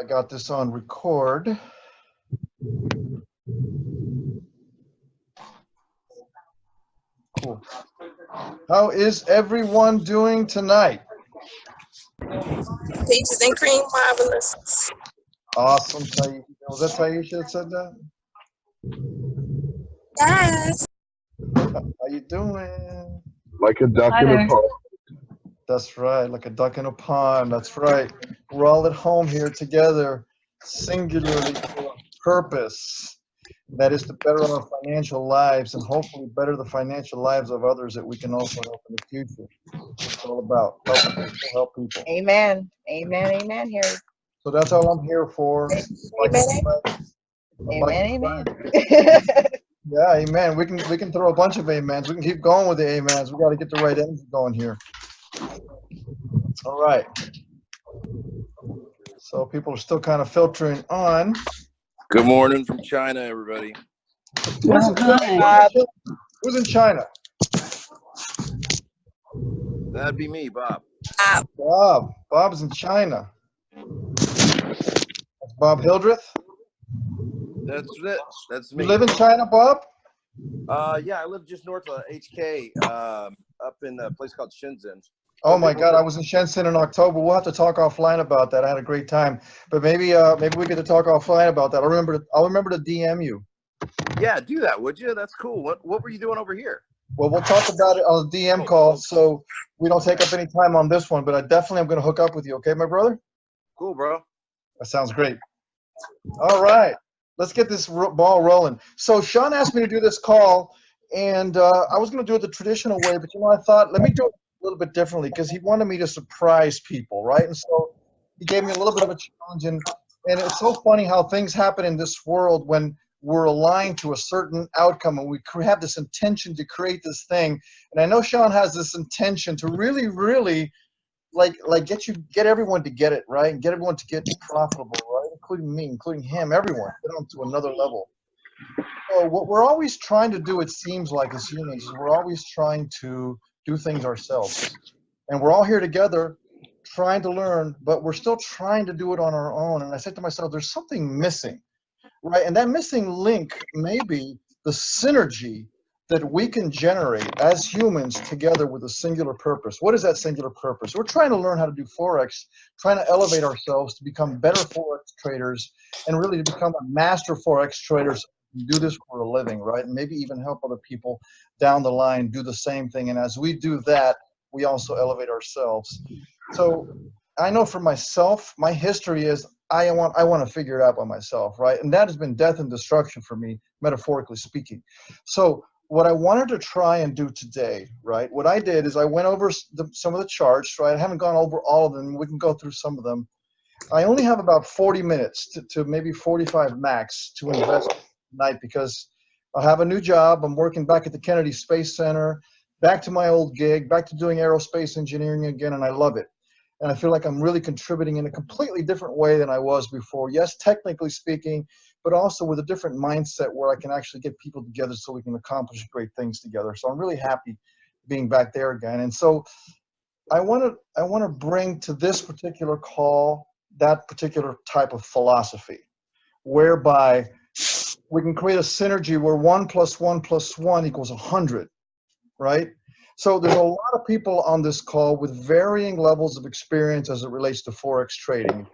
I got this on record. Cool. How is everyone doing tonight? Peaches and cream, marvelous. Awesome, Taisha. Was that Taisha that said that? Yes. How you doing? Like a duck in a pond. That's right, like a duck in a pond. That's right. We're all at home here together, singularly for a purpose. That is to better our financial lives and hopefully better the financial lives of others that we can also help in the future. It's all about helping people help people. Amen. Amen. Amen. Here. So that's all I'm here for. Amen. Yeah, amen. We can throw a bunch of amens. We can keep going with the amens. We got to get the right energy going here. All right. So people are still kind of filtering on. Good morning from China, everybody. Who's in China? That'd be me, Bob. Bob. Bob's in China. That's Bob Hildreth? That's it. That's me. You live in China, Bob? Yeah, I live just north of HK, up in a place called Shenzhen. Oh my God, I was in Shenzhen in October. We'll have to talk offline about that. I had a great time, but maybe we get to talk offline about that. I'll remember to DM you. Yeah, do that, would you? That's cool. What were you doing over here? Well, we'll talk about it on the DM call, so we don't take up any time on this one. But I definitely am going to hook up with you. Okay, my brother? Cool, bro. That sounds great. All right, let's get this ball rolling. So Sean asked me to do this call, and I was going to do it the traditional way, but I thought let me do it a little bit differently because he wanted me to surprise people, right? And so he gave me a little bit of a challenge, and it's so funny how things happen in this world when we're aligned to a certain outcome and we have this intention to create this thing. And I know Sean has this intention to really, really like get everyone to get it, right? And get everyone to get profitable, right? Including me, including him, everyone, get on to another level. So what we're always trying to do, it seems like as humans, is we're always trying to do things ourselves. And we're all here together trying to learn, but we're still trying to do it on our own. And I said to myself, there's something missing, right? And that missing link may be the synergy that we can generate as humans together with a singular purpose. What is that singular purpose? We're trying to learn how to do Forex, trying to elevate ourselves to become better Forex traders and really to become a master Forex traders. Do this for a living, right? And maybe even help other people down the line do the same thing. And as we do that, we also elevate ourselves. So I know for myself, my history is I want to figure it out by myself, right? And that has been death and destruction for me, metaphorically speaking. So what I wanted to try and do today, right? What I did is I went over some of the charts, right? I haven't gone over all of them. We can go through some of them. I only have about 40 minutes to maybe 45 max to invest tonight because I have a new job. I'm working back at the Kennedy Space Center, back to my old gig, back to doing aerospace engineering again, and I love it. And I feel like I'm really contributing in a completely different way than I was before. Yes, technically speaking, but also with a different mindset where I can actually get people together so we can accomplish great things together. So I'm really happy being back there again. And so I want to bring to this particular call that particular type of philosophy, whereby we can create a synergy where 1 + 1 + 1 = 100, right? So there's a lot of people on this call with varying levels of experience as it relates to Forex trading,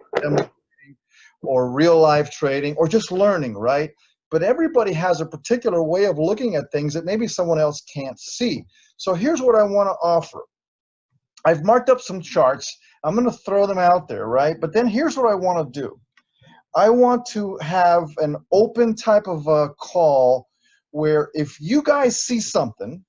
or real life trading, or just learning, right? But everybody has a particular way of looking at things that maybe someone else can't see. So here's what I want to offer. I've marked up some charts. I'm going to throw them out there, right? But then here's what I want to do. I want to have an open type of a call where if you guys see something,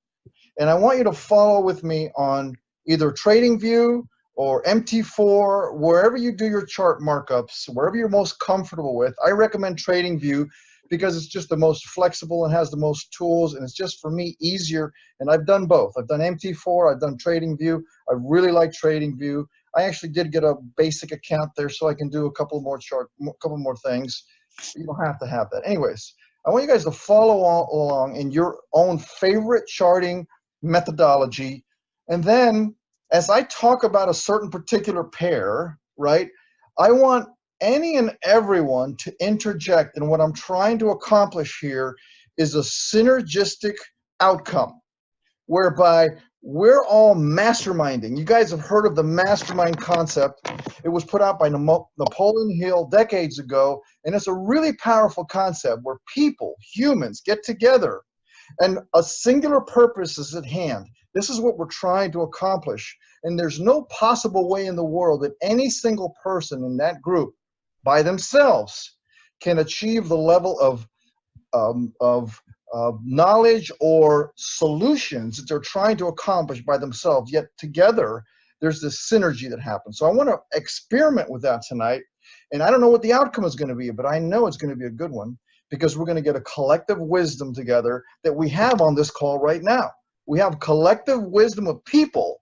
and I want you to follow with me on either TradingView or MT4, wherever you do your chart markups, wherever you're most comfortable with. I recommend TradingView because it's just the most flexible and has the most tools, and it's just for me easier. And I've done both. I've done MT4, I've done TradingView. I really like TradingView. I actually did get a basic account there so I can do a couple more things. You don't have to have that. Anyways, I want you guys to follow along in your own favorite charting methodology. And then as I talk about a certain particular pair, right, I want any and everyone to interject. And what I'm trying to accomplish here is a synergistic outcome whereby we're all masterminding. You guys have heard of the mastermind concept. It was put out by Napoleon Hill decades ago, and it's a really powerful concept where people, humans, get together and a singular purpose is at hand. This is what we're trying to accomplish. And there's no possible way in the world that any single person in that group by themselves can achieve the level of knowledge or solutions that they're trying to accomplish by themselves. Yet together, there's this synergy that happens. So I want to experiment with that tonight. And I don't know what the outcome is going to be, but I know it's going to be a good one because we're going to get a collective wisdom together that we have on this call right now. We have collective wisdom of people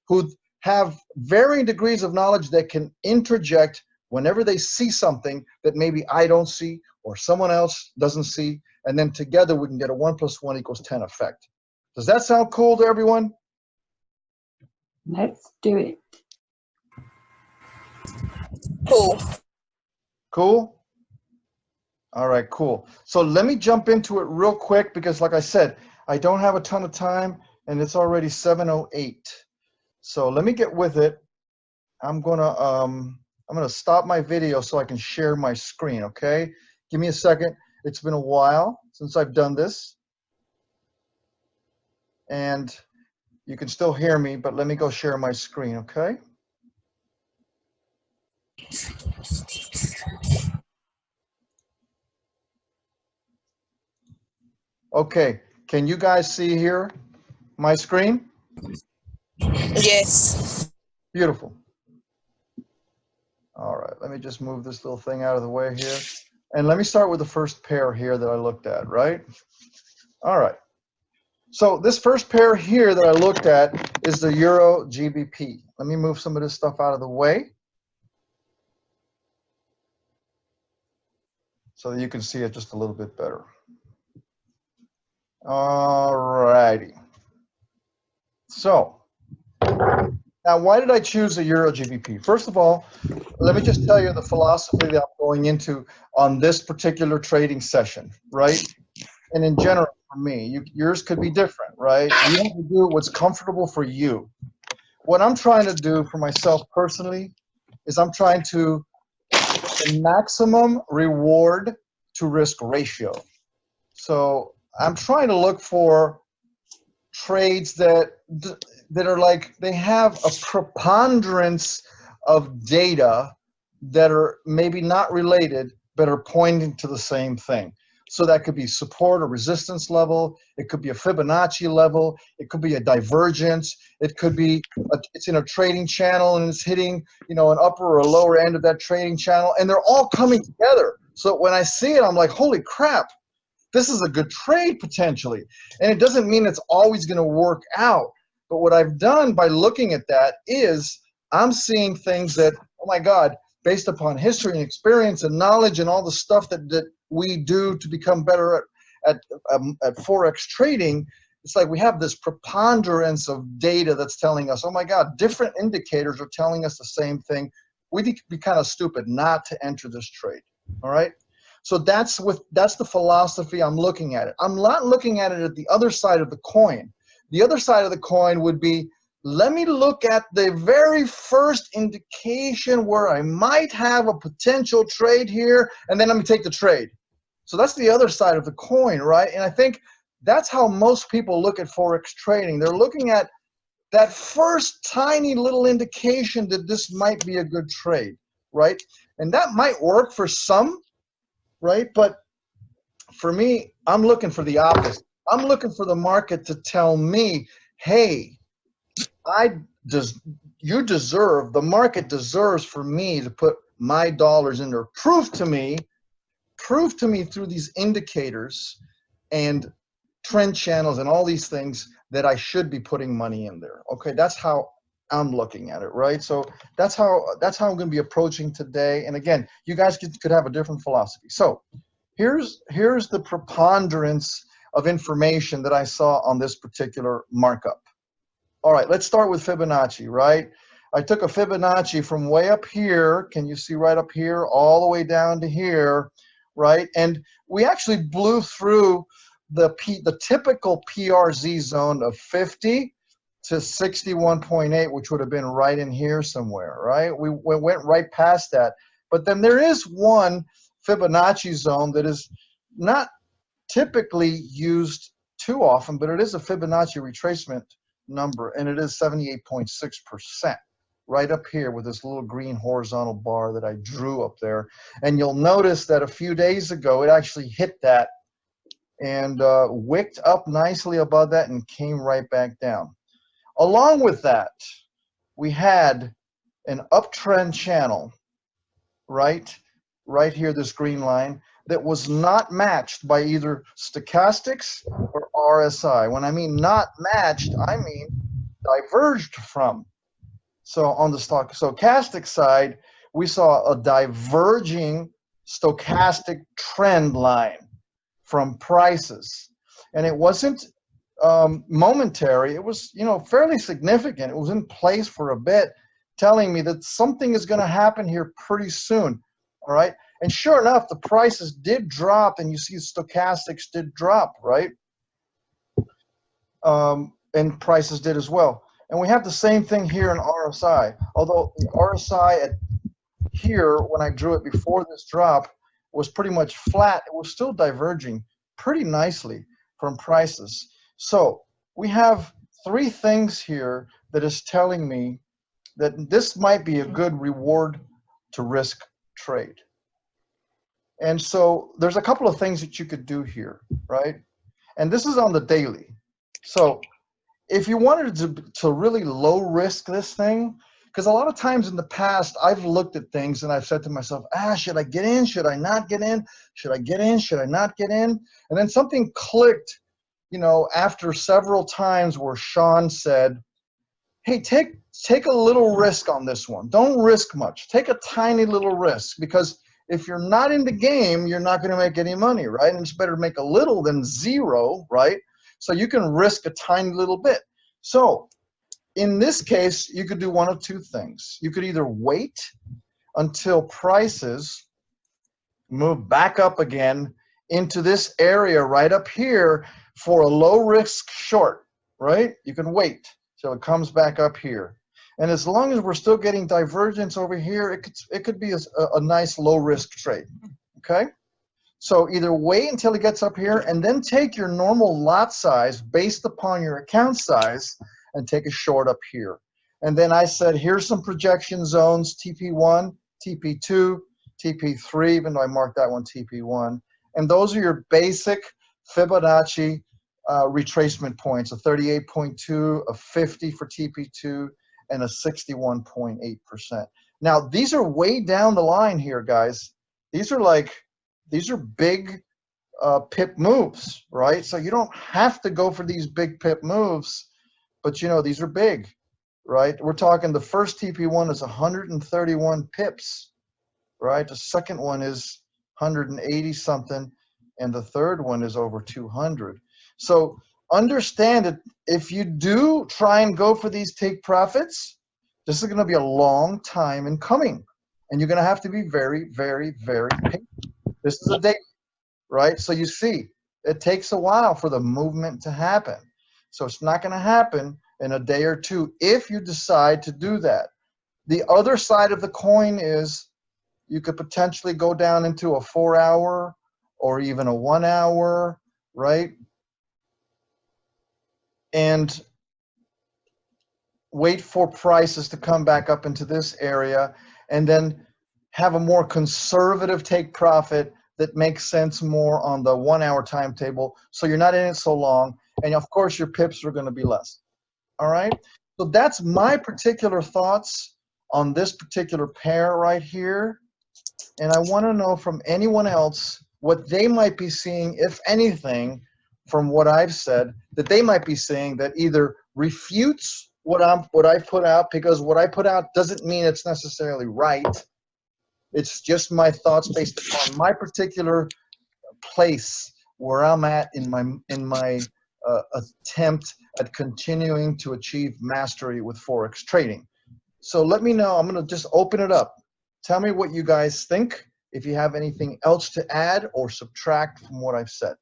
who have varying degrees of knowledge that can interject whenever they see something that maybe I don't see or someone else doesn't see, and then together we can get a 1 + 1 = 10 effect. Does that sound cool to everyone? Let's do it. Cool. Cool? All right, cool. So let me jump into it real quick because like I said, I don't have a ton of time and it's already 7:08. So let me get with it. I'm gonna stop my video so I can share my screen, okay? Give me a second. It's been a while since I've done this. And you can still hear me, but let me go share my screen, okay? Okay, can you guys see here my screen? Yes. Beautiful. All right, let me just move this little thing out of the way here. And let me start with the first pair here that I looked at, right? All right. So this first pair here that I looked at is the Euro GBP. Let me move some of this stuff out of the way so that you can see it just a little bit better. All righty. So now why did I choose the Euro GBP? First of all, let me just tell you the philosophy that I'm going into on this particular trading session, right? And in general, for me, yours could be different, right? You have to do what's comfortable for you. What I'm trying to do for myself personally is I'm trying to get the maximum reward to risk ratio. So I'm trying to look for trades that are like, they have a preponderance of data that are maybe not related, but are pointing to the same thing. So that could be support or resistance level. It could be a Fibonacci level. It could be a divergence. It could be it's in a trading channel and it's hitting, you know, an upper or a lower end of that trading channel, and they're all coming together. So when I see it, I'm like, holy crap, this is a good trade potentially. And it doesn't mean it's always going to work out. But what I've done by looking at that is I'm seeing things that, oh my God, based upon history and experience and knowledge and all the stuff that we do to become better at Forex trading, it's like we have this preponderance of data that's telling us, oh my God, different indicators are telling us the same thing. We'd be kind of stupid not to enter this trade, all right? So that's the philosophy I'm looking at it. I'm not looking at it at the other side of the coin. The other side of the coin would be, let me look at the very first indication where I might have a potential trade here, and then let me take the trade. So that's the other side of the coin, right? And I think that's how most people look at Forex trading. They're looking at that first tiny little indication that this might be a good trade, right? And that might work for some, right? But for me, I'm looking for the opposite. I'm looking for the market to tell me, hey, you deserve, the market deserves for me to put my dollars in there. Prove to me through these indicators and trend channels and all these things that I should be putting money in there. Okay, that's how I'm looking at it, right? So that's how I'm going to be approaching today. And again, you guys could have a different philosophy. So here's the preponderance of information that I saw on this particular markup. All right, let's start with Fibonacci, right? I took a Fibonacci from way up here. Can you see right up here, all the way down to here, right? And we actually blew through the typical PRZ zone of 50 to 61.8, which would have been right in here somewhere, right? We went right past that. But then there is one Fibonacci zone that is not typically used too often, but it is a Fibonacci retracement number, and it is 78.6%, right up here with this little green horizontal bar that I drew up there. And you'll notice that a few days ago, it actually hit that and wicked up nicely above that and came right back down. Along with that, we had an uptrend channel, right here, this green line, that was not matched by either stochastics or RSI. When I mean not matched, I mean diverged from. So on the stochastic side, we saw a diverging stochastic trend line from prices. And it wasn't momentary. It was, fairly significant. It was in place for a bit, telling me that something is going to happen here pretty soon. All right. And sure enough, the prices did drop, and you see stochastics did drop, right? And prices did as well. And we have the same thing here in RSI. Although the RSI at here, when I drew it before this drop, was pretty much flat, it was still diverging pretty nicely from prices. So we have three things here that is telling me that this might be a good reward to risk trade. And so there's a couple of things that you could do here, right? And this is on the daily. So if you wanted to really low risk this thing, because a lot of times in the past, I've looked at things and I've said to myself, should I get in? Should I not get in? Should I get in? Should I not get in? And then something clicked, after several times where Sean said, hey, take a little risk on this one. Don't risk much. Take a tiny little risk, because if you're not in the game, you're not going to make any money, right? And it's better to make a little than zero, right? So you can risk a tiny little bit. So in this case, you could do one of two things. You could either wait until prices move back up again into this area right up here for a low risk short, right? You can wait till it comes back up here. And as long as we're still getting divergence over here, it could be a nice low risk trade, okay? So either wait until it gets up here and then take your normal lot size based upon your account size and take a short up here. And then I said, here's some projection zones, TP1, TP2, TP3, even though I marked that one TP1. And those are your basic Fibonacci retracement points, a 38.2, a 50 for TP2, and a 61.8%. Now, these are way down the line here, guys. These are big pip moves, right? So you don't have to go for these big pip moves, but these are big, right? We're talking the first TP1 is 131 pips, right? The second one is 180 something, and the third one is over 200. So understand that if you do try and go for these take profits, this is going to be a long time in coming, and you're going to have to be very, very, very patient. This is a day, right? So you see, it takes a while for the movement to happen. So it's not going to happen in a day or two if you decide to do that. The other side of the coin is you could potentially go down into a 4-hour or even a 1 hour, right? And wait for prices to come back up into this area and then have a more conservative take profit that makes sense more on the 1 hour timetable, so you're not in it so long, and of course your pips are going to be less. All right, so that's my particular thoughts on this particular pair right here, and I want to know from anyone else what they might be seeing, if anything, from what I've said, that they might be seeing that either refutes what I put out, because what I put out doesn't mean it's necessarily right. It's just my thoughts based upon my particular place where I'm at in my attempt at continuing to achieve mastery with Forex trading. So let me know. I'm going to just open it up. Tell me what you guys think, if you have anything else to add or subtract from what I've said.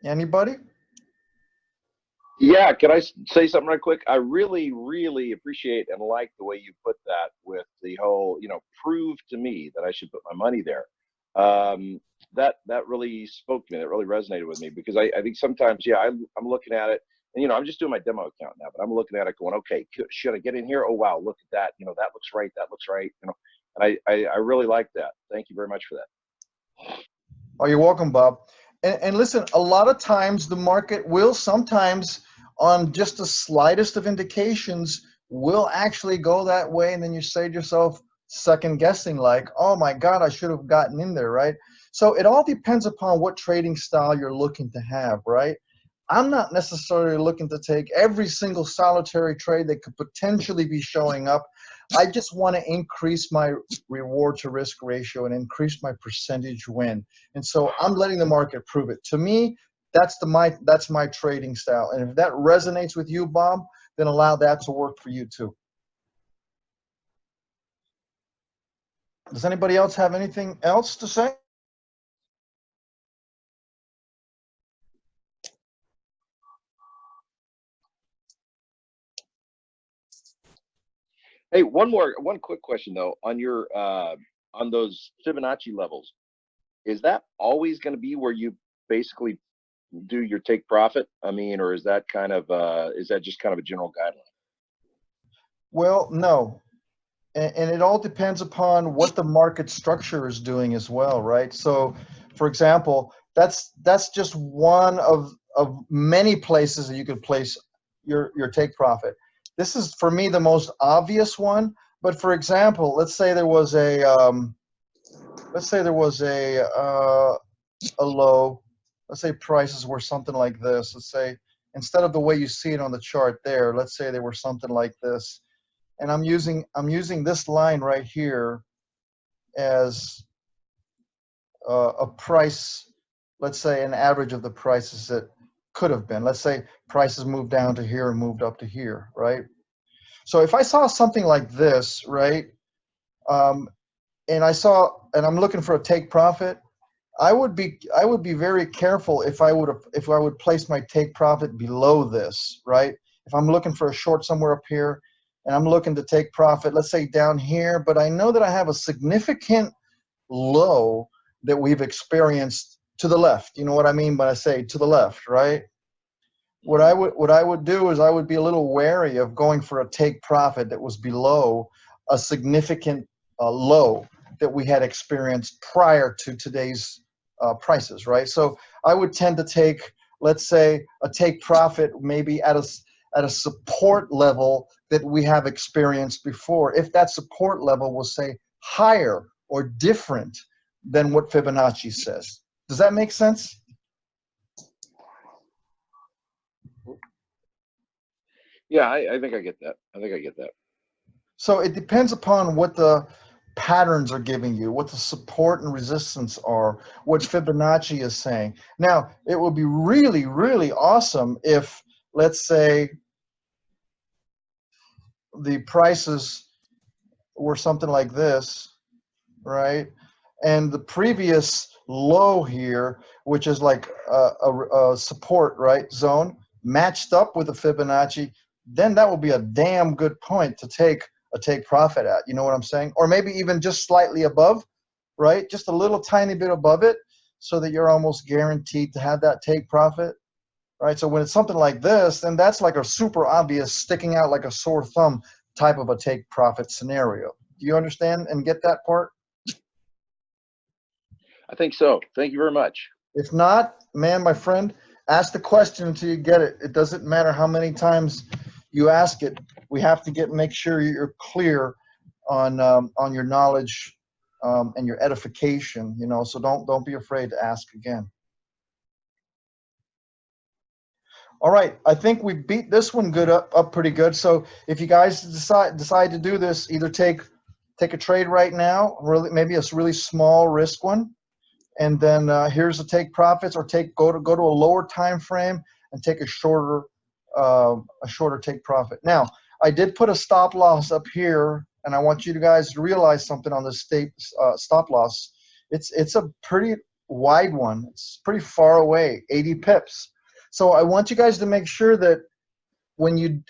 Anybody? Yeah, can I say something right quick? I really, really appreciate and like the way you put that with the whole, prove to me that I should put my money there. That really spoke to me. That really resonated with me because I think sometimes, yeah, I'm looking at it and, I'm just doing my demo account now, but I'm looking at it going, okay, should I get in here? Oh, wow, look at that. That looks right. That looks right. And I really like that. Thank you very much for that. Oh, you're welcome, Bob. And listen, a lot of times the market will sometimes, on just the slightest of indications, will actually go that way. And then you say to yourself, second guessing, like, oh my God, I should have gotten in there, right? So it all depends upon what trading style you're looking to have, right? I'm not necessarily looking to take every single solitary trade that could potentially be showing up. I just want to increase my reward to risk ratio and increase my percentage win. And so I'm letting the market prove it. To me, that's my trading style. And if that resonates with you, Bob, then allow that to work for you too. Does anybody else have anything else to say? Hey, one quick question though on your on those Fibonacci levels. Is that always going to be where you basically do your take profit? I mean, or is that just kind of a general guideline? Well, no. And it all depends upon what the market structure is doing as well, right? So, for example, that's just one of many places that you could place your take profit. This is for me the most obvious one. But for example, let's say there was a low. Let's say prices were something like this. Let's say instead of the way you see it on the chart there, let's say they were something like this. And I'm using this line right here as a price, let's say an average of the prices that could have been. Let's say prices moved down to here and moved up to here, right? So if I saw something like this, right, and I'm looking for a take profit, I would be very careful if I would place my take profit below this, right? If I'm looking for a short somewhere up here and I'm looking to take profit, let's say down here, but I know that I have a significant low that we've experienced to the left. You know what I mean when I say to the left, right? What I would do is I would be a little wary of going for a take profit that was below a significant low that we had experienced prior to today's prices, right? So I would tend to take, let's say, a take profit maybe at a support level that we have experienced before. If that support level was, say, higher or different than what Fibonacci says. Does that make sense? Yeah, I think I get that. I think I get that. So it depends upon what the patterns are giving you, what the support and resistance are, what Fibonacci is saying. Now, it would be really, really awesome if, let's say, the prices were something like this, right? And the previous low here, which is like a support, right, zone, matched up with the Fibonacci, then that would be a damn good point to take a take profit at. You know what I'm saying? Or maybe even just slightly above, right? Just a little tiny bit above it so that you're almost guaranteed to have that take profit, right? So when it's something like this, then that's like a super obvious sticking out like a sore thumb type of a take profit scenario. Do you understand and get that part? I think so. Thank you very much. If not, man, my friend, ask the question until you get it. It doesn't matter how many times you ask it. We have to make sure you're clear on your knowledge and your edification. You know, so don't be afraid to ask again. All right, I think we beat this one up pretty good. So if you guys decide to do this, either take a trade right now, really maybe a really small risk one, and then here's the take profits, or go to a lower time frame and take a shorter take profit. Now, I did put a stop loss up here, and I want you guys to realize something on this stop loss. It's a pretty wide one. It's pretty far away, 80 pips. So I want you guys to make sure that when you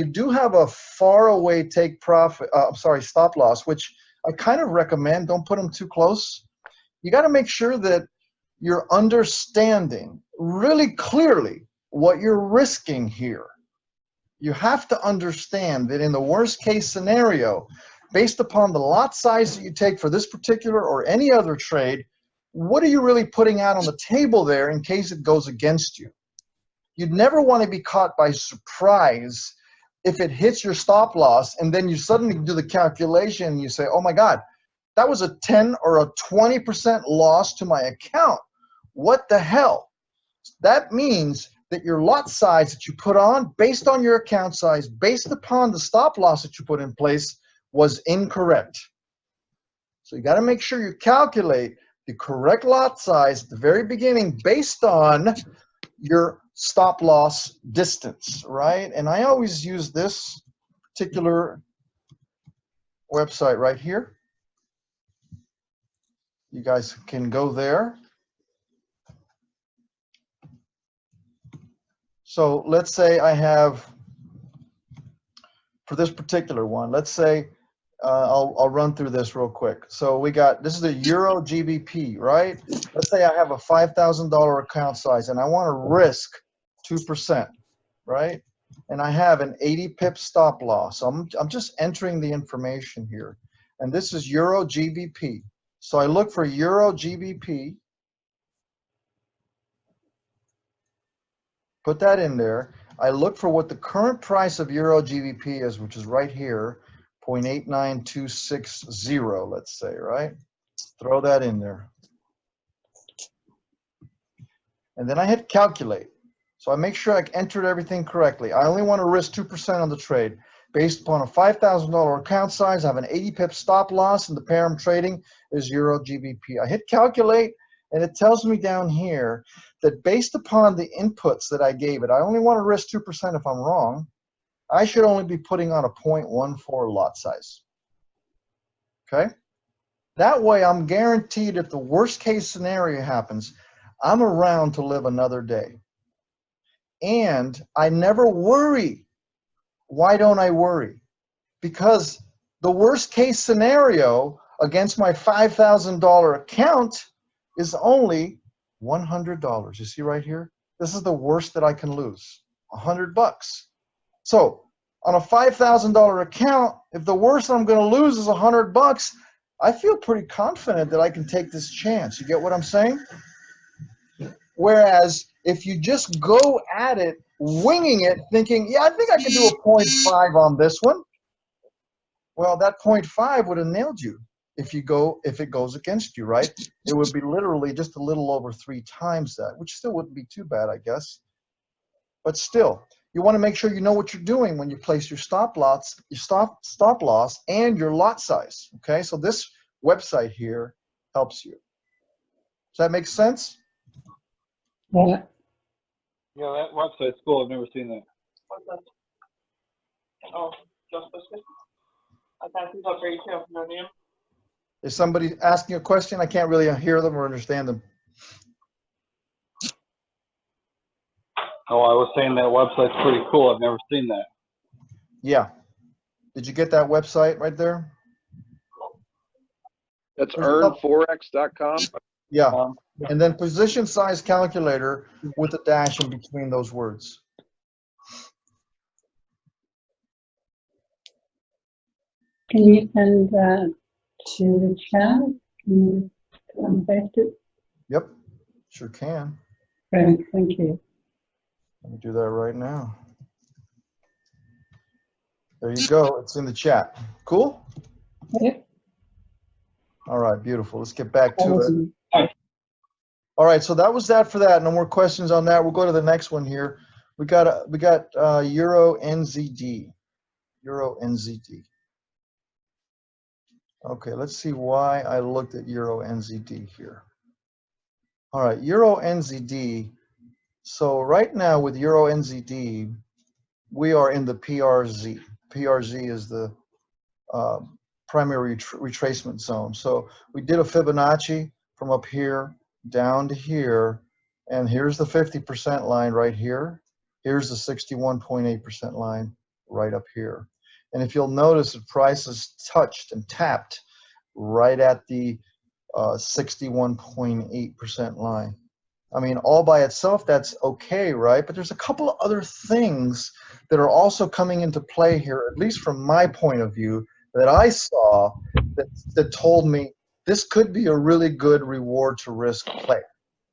do have a far away take profit, stop loss, which I kind of recommend, don't put them too close. You got to make sure that you're understanding really clearly what you're risking here. You have to understand that in the worst case scenario, based upon the lot size that you take for this particular or any other trade, what are you really putting out on the table there in case it goes against you? You'd never want to be caught by surprise if it hits your stop loss and then you suddenly do the calculation and you say, oh my God, that was a 10 or a 20% loss to my account. What the hell? That means that your lot size that you put on, based on your account size, based upon the stop loss that you put in place, was incorrect. So you got to make sure you calculate the correct lot size at the very beginning based on your stop loss distance, right? And I always use this particular website right here. You guys can go there. So let's say I have, for this particular one, let's say I'll run through this real quick. So we got, this is a Euro GBP, right? Let's say I have a $5,000 account size and I want to risk 2%, right? And I have an 80 pip stop loss. So I'm just entering the information here. And this is Euro GBP. So I look for Euro GBP, put that in there. I look for what the current price of Euro GBP is, which is right here, 0.89260, let's say, right? Throw that in there. And then I hit calculate. So I make sure I entered everything correctly. I only want to risk 2% on the trade. Based upon a $5,000 account size, I have an 80 pip stop loss, and the pair I'm trading is Euro GBP. I hit calculate, and it tells me down here that based upon the inputs that I gave it, I only want to risk 2% if I'm wrong. I should only be putting on a 0.14 lot size. Okay? That way I'm guaranteed if the worst case scenario happens, I'm around to live another day. And I never worry. Why don't I worry? Because the worst case scenario against my $5,000 account is only $100. You see right here? This is the worst that I can lose, $100. So on a $5,000 account, if the worst I'm going to lose is $100, I feel pretty confident that I can take this chance. You get what I'm saying? Whereas if you just go at it, winging it, thinking, yeah, I think I can do a 0.5 on this one. Well, that 0.5 would have nailed you if it goes against you, right? It would be literally just a little over 3 times that, which still wouldn't be too bad, I guess. But still, you want to make sure you know what you're doing when you place your stop loss, and your lot size. Okay, so this website here helps you. Does that make sense? Yeah. Yeah, that website's cool. I've never seen that. What's that? Oh, just this. I thought you got very careful, no name. Is somebody asking a question? I can't really hear them or understand them. Oh, I was saying that website's pretty cool. I've never seen that. Yeah. Did you get that website right there? That's earnforex.com. Yeah. And then position size calculator with a dash in between those words. Can you send that to the chat? Can you contact it? Yep, sure can. Great, thank you. Let me do that right now. There you go. It's in the chat. Cool? Yep. All right, beautiful. Let's get back to it. Awesome. All right, so that was that for that. No more questions on that. We'll go to the next one here. We got Euro NZD. Euro NZD. Okay, let's see why I looked at Euro NZD here. All right, Euro NZD. So right now with Euro NZD, we are in the PRZ. PRZ is the primary retracement zone. So we did a Fibonacci from up here down to here, and here's the 50% line right here. Here's the 61.8% line right up here. And if you'll notice, the prices touched and tapped right at the 61.8% line. I mean, all by itself, that's okay, right? But there's a couple of other things that are also coming into play here, at least from my point of view, that I saw that told me this could be a really good reward to risk play.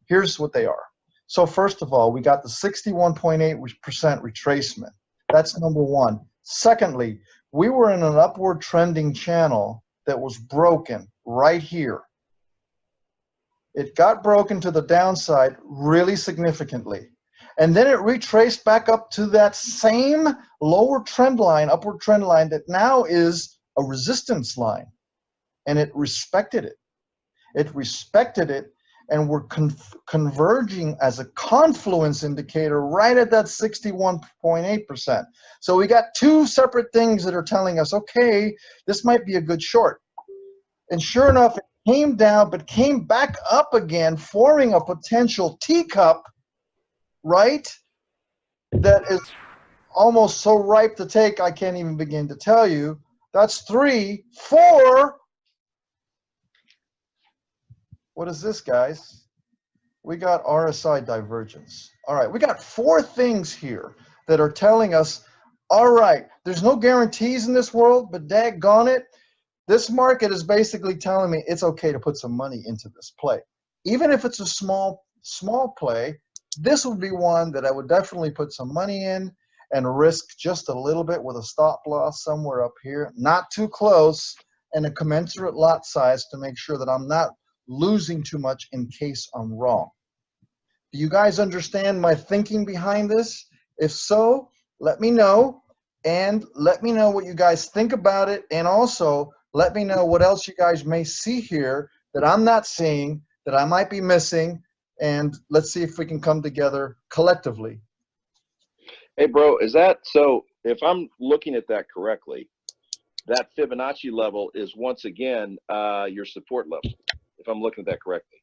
Here's what they are. So first of all, we got the 61.8% retracement. That's number one. Secondly, we were in an upward trending channel that was broken right here. It got broken to the downside really significantly. And then it retraced back up to that same lower trend line, upward trend line that now is a resistance line. And it respected it. It respected it, and we're converging as a confluence indicator right at that 61.8%. So we got two separate things that are telling us, okay, this might be a good short. And sure enough, it came down, but came back up again, forming a potential teacup, right? That is almost so ripe to take, I can't even begin to tell you. That's 3, 4. What is this, guys? We got RSI divergence. All right, we got 4 things here that are telling us, all right, there's no guarantees in this world, but daggone it, this market is basically telling me it's okay to put some money into this play. Even if it's a small play, this would be one that I would definitely put some money in and risk just a little bit with a stop loss somewhere up here, not too close, and a commensurate lot size to make sure that I'm not losing too much in case I'm wrong. Do you guys understand my thinking behind this? If so, let me know, and let me know what you guys think about it, and also let me know what else you guys may see here that I'm not seeing, that I might be missing, and let's see if we can come together collectively. Hey, bro, is that so? If I'm looking at that correctly, that Fibonacci level is once again your support level. If I'm looking at that correctly,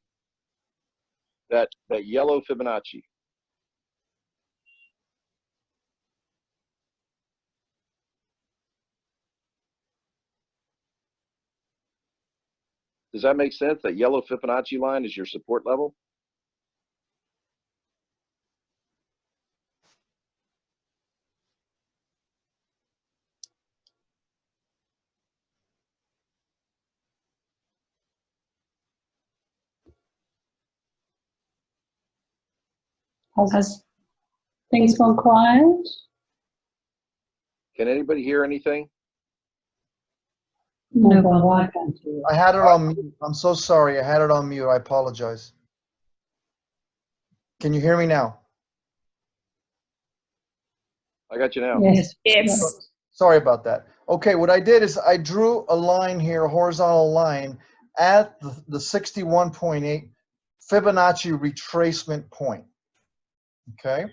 that yellow Fibonacci. Does that make sense? That yellow Fibonacci line is your support level? Has things gone quiet? Can anybody hear anything? No, but I can't hear. I had it on mute. I'm so sorry. I had it on mute. I apologize. Can you hear me now? I got you now. Yes. Yes. Sorry about that. Okay, what I did is I drew a line here, a horizontal line, at the 61.8 Fibonacci retracement point. Okay,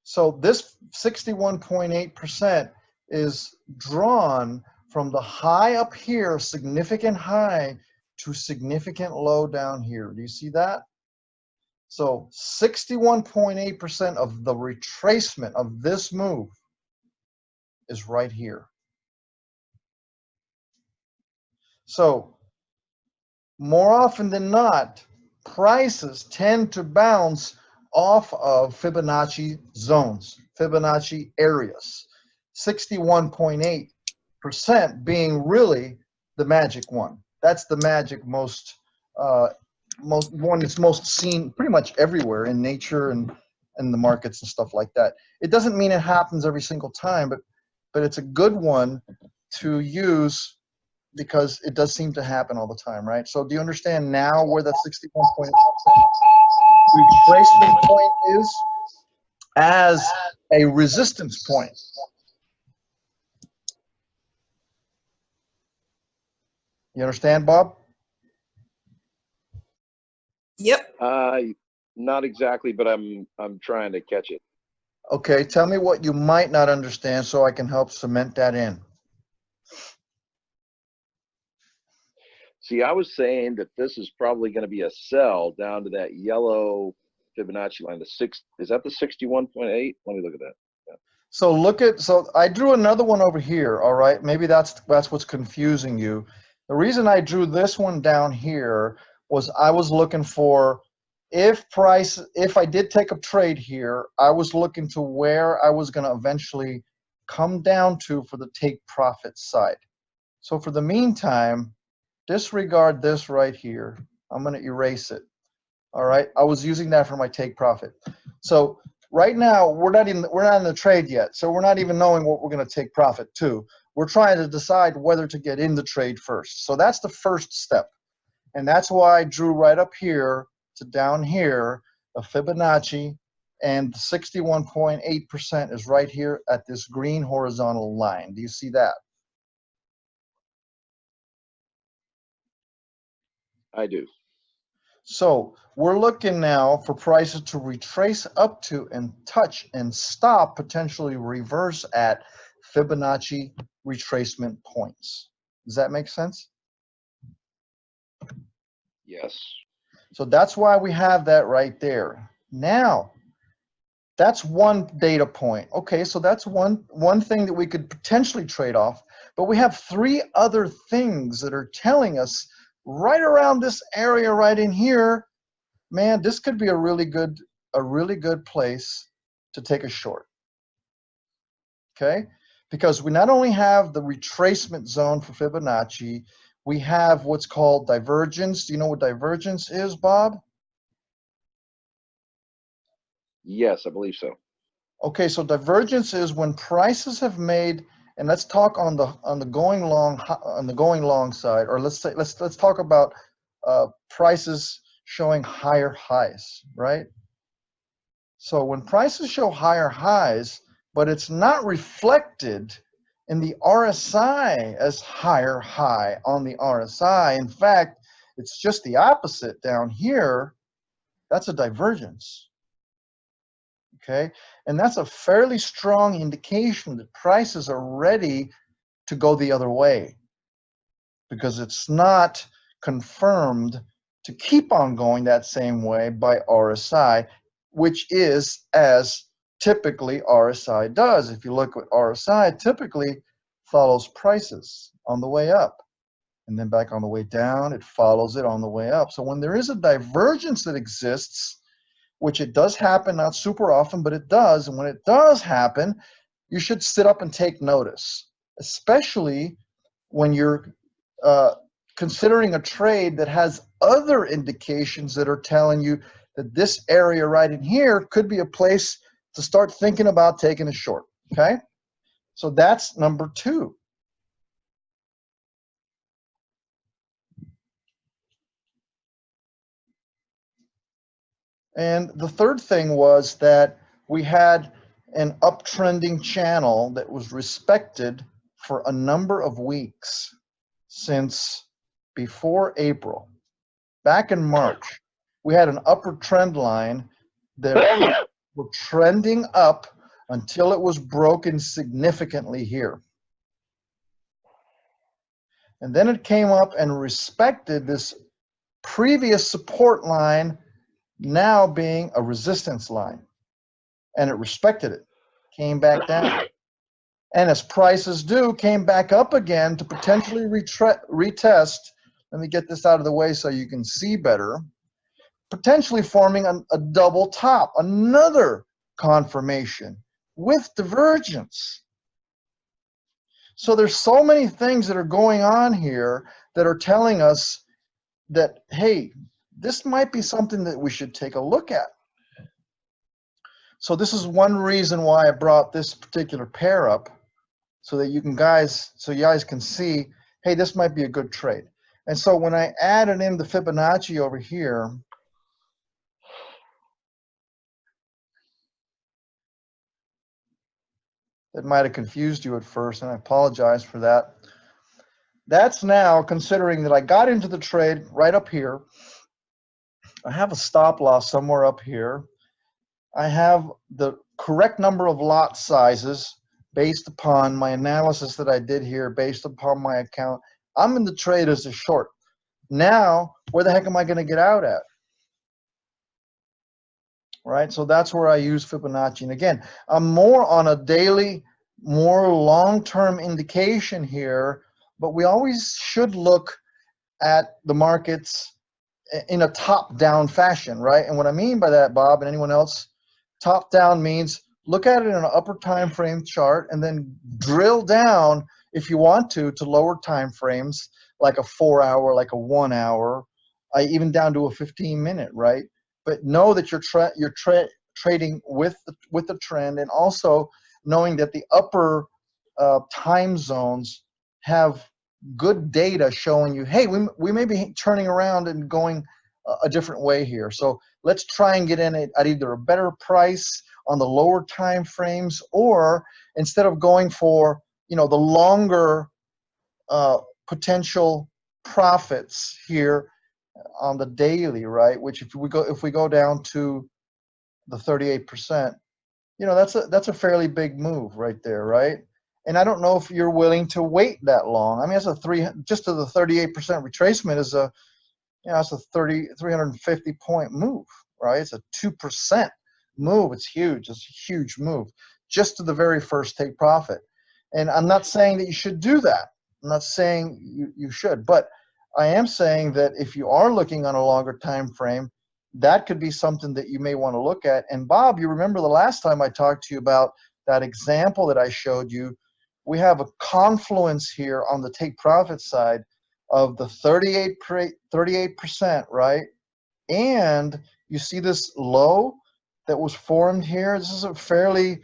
so this 61.8% is drawn from the high up here, significant high, to significant low down here. Do you see that? So 61.8% of the retracement of this move is right here. So more often than not, prices tend to bounce off of Fibonacci zones, Fibonacci areas. 61.8% being really the magic one. That's the magic most one that's most seen pretty much everywhere in nature and the markets and stuff like that. It doesn't mean it happens every single time, but it's a good one to use because it does seem to happen all the time, right? So do you understand now where that 61.8% retracement point is as a resistance point? You understand, Bob? Yep. Not exactly, but I'm trying to catch it. Okay, tell me what you might not understand so I can help cement that in. See, I was saying that this is probably going to be a sell down to that yellow Fibonacci line. Is that the 61.8? Let me look at that. So so I drew another one over here, all right? Maybe that's what's confusing you. The reason I drew this one down here was I was looking for if I did take a trade here, I was looking to where I was going to eventually come down to for the take profit side. So for the meantime, disregard this right here. I'm going to erase it. All right, I was using that for my take profit. So right now we're not in the trade yet, so we're not even knowing what we're going to take profit to. We're trying to decide whether to get in the trade first. So that's the first step, and that's why I drew right up here to down here a Fibonacci, and 61.8% is right here at this green horizontal line. Do you see that? I do. So we're looking now for prices to retrace up to and touch and stop, potentially reverse at Fibonacci retracement points. Does that make sense? Yes. So that's why we have that right there. Now, that's one data point. Okay, so that's one thing that we could potentially trade off, but we have three other things that are telling us right around this area right in here, man, this could be a really good place to take a short. Okay, because we not only have the retracement zone for Fibonacci, we have what's called divergence. Do you know what divergence is, Bob? Yes, I believe so. Okay, so divergence is when prices have made, and let's talk on the going long side, or let's talk about prices showing higher highs, right? So when prices show higher highs, but it's not reflected in the RSI as higher high on the RSI. In fact, it's just the opposite down here. That's a divergence. Okay, and that's a fairly strong indication that prices are ready to go the other way, because it's not confirmed to keep on going that same way by RSI, which is as typically RSI does. If you look at RSI, typically follows prices on the way up, and then back on the way down, it follows it on the way up. So when there is a divergence that exists, which it does happen, not super often, but it does, and when it does happen, you should sit up and take notice, especially when you're considering a trade that has other indications that are telling you that this area right in here could be a place to start thinking about taking a short. Okay, so that's number two. And the third thing was that we had an uptrending channel that was respected for a number of weeks since before April. Back in March, we had an upward trend line that were trending up until it was broken significantly here. And then it came up and respected this previous support line, now being a resistance line. And it respected it, came back down. And as prices do, came back up again to potentially retest. Let me get this out of the way so you can see better. Potentially forming a double top, another confirmation with divergence. So there's so many things that are going on here that are telling us that, hey, this might be something that we should take a look at. So this is one reason why I brought this particular pair up, so that you guys can see, hey, this might be a good trade. And so when I added in the Fibonacci over here, that might have confused you at first, and I apologize for that. That's now considering that I got into the trade right up here. I have a stop loss somewhere up here. I have the correct number of lot sizes based upon my analysis that I did here, based upon my account. I'm in the trade as a short. Now, where the heck am I going to get out at? Right, so that's where I use Fibonacci. And again, I'm more on a daily, more long-term indication here, but we always should look at the markets in a top-down fashion, right? And what I mean by that, Bob, and anyone else, top-down means look at it in an upper time frame chart and then drill down, if you want to lower time frames, like a 4 hour, like a 1 hour, even down to a 15-minute, right? But know that you're trading with the trend, and also knowing that the upper time zones have good data showing you, hey, we may be turning around and going a different way here. So let's try and get in it at either a better price on the lower time frames, or instead of going for, you know, the longer potential profits here on the daily, right? Which if we go down to the 38%, you know, that's a fairly big move right there, right? And I don't know if you're willing to wait that long. I mean, just to the 38% retracement is a, you know, it's a 350 point move, right? It's a 2% move. It's huge. It's a huge move just to the very first take profit. And I'm not saying that you should do that. I'm not saying you should, but I am saying that if you are looking on a longer time frame, that could be something that you may want to look at. And Bob, you remember the last time I talked to you about that example that I showed you, we have a confluence here on the take profit side of the 38%, right? And you see this low that was formed here. This is a fairly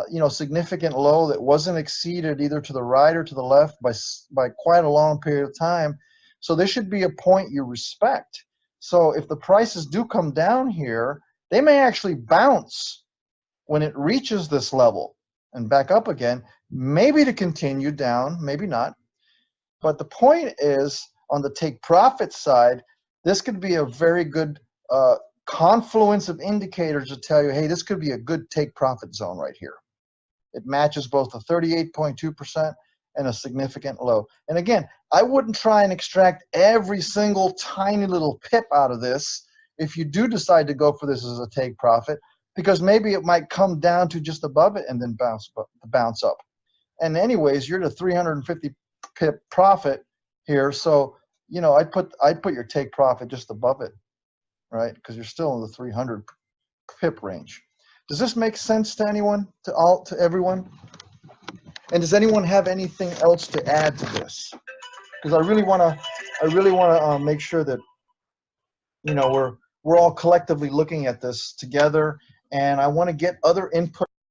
you know, significant low that wasn't exceeded either to the right or to the left by quite a long period of time. So this should be a point you respect. So if the prices do come down here, they may actually bounce when it reaches this level and back up again, maybe to continue down, maybe not. But the point is, on the take profit side, this could be a very good confluence of indicators to tell you, hey, this could be a good take profit zone right here. It matches both the 38.2% and a significant low. And again, I wouldn't try and extract every single tiny little pip out of this if you do decide to go for this as a take profit, because maybe it might come down to just above it and then bounce up. And anyways, you're at a 350 pip profit here, so you know I'd put your take profit just above it, right? Because you're still in the 300 pip range. Does this make sense to anyone, to everyone? And does anyone have anything else to add to this? Because I really want to make sure that, you know, we're all collectively looking at this together, and I want to get other input